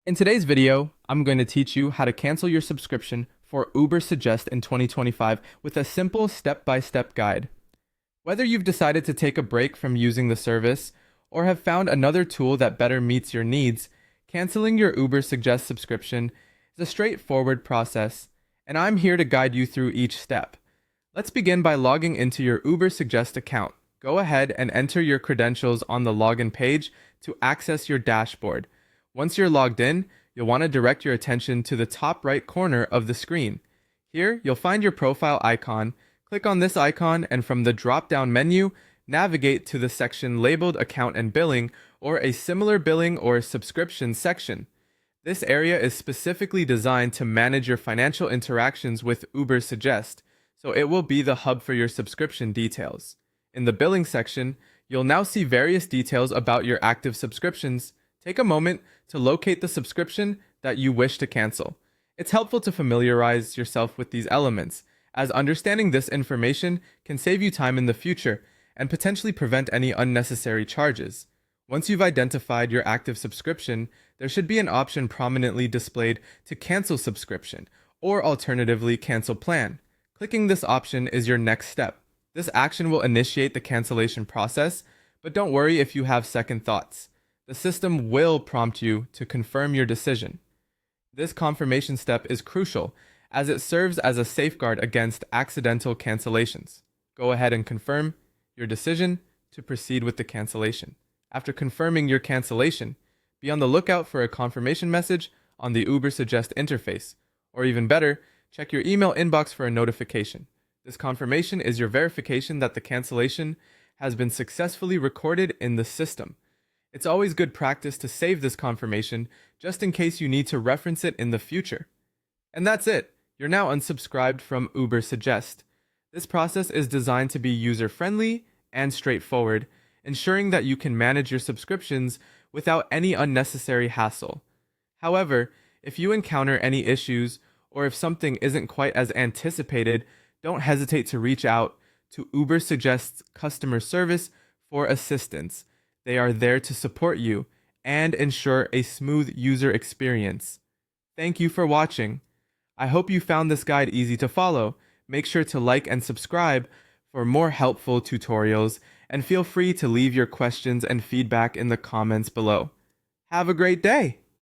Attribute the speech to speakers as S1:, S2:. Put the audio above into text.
S1: In today's video, I'm going to teach you how to cancel your subscription for Ubersuggest in 2025 with a simple step-by-step guide. Whether you've decided to take a break from using the service or have found another tool that better meets your needs, canceling your Ubersuggest subscription is a straightforward process, and I'm here to guide you through each step. Let's begin by logging into your Ubersuggest account. Go ahead and enter your credentials on the login page to access your dashboard. Once you're logged in, you'll want to direct your attention to the top right corner of the screen. Here, you'll find your profile icon. Click on this icon and from the drop-down menu, navigate to the section labeled Account and Billing or a similar billing or subscription section. This area is specifically designed to manage your financial interactions with Ubersuggest, so it will be the hub for your subscription details. In the billing section, you'll now see various details about your active subscriptions. Take a moment to locate the subscription that you wish to cancel. It's helpful to familiarize yourself with these elements, as understanding this information can save you time in the future and potentially prevent any unnecessary charges. Once you've identified your active subscription, there should be an option prominently displayed to cancel subscription, or alternatively cancel plan. Clicking this option is your next step. This action will initiate the cancellation process, but don't worry if you have second thoughts. The system will prompt you to confirm your decision. This confirmation step is crucial as it serves as a safeguard against accidental cancellations. Go ahead and confirm your decision to proceed with the cancellation. After confirming your cancellation, be on the lookout for a confirmation message on the Ubersuggest interface, or even better, check your email inbox for a notification. This confirmation is your verification that the cancellation has been successfully recorded in the system. It's always good practice to save this confirmation just in case you need to reference it in the future. And that's it. You're now unsubscribed from Ubersuggest. This process is designed to be user-friendly and straightforward, ensuring that you can manage your subscriptions without any unnecessary hassle. However, if you encounter any issues or if something isn't quite as anticipated, don't hesitate to reach out to Ubersuggest's customer service for assistance. They are there to support you and ensure a smooth user experience. Thank you for watching. I hope you found this guide easy to follow. Make sure to like and subscribe for more helpful tutorials, and feel free to leave your questions and feedback in the comments below. Have a great day!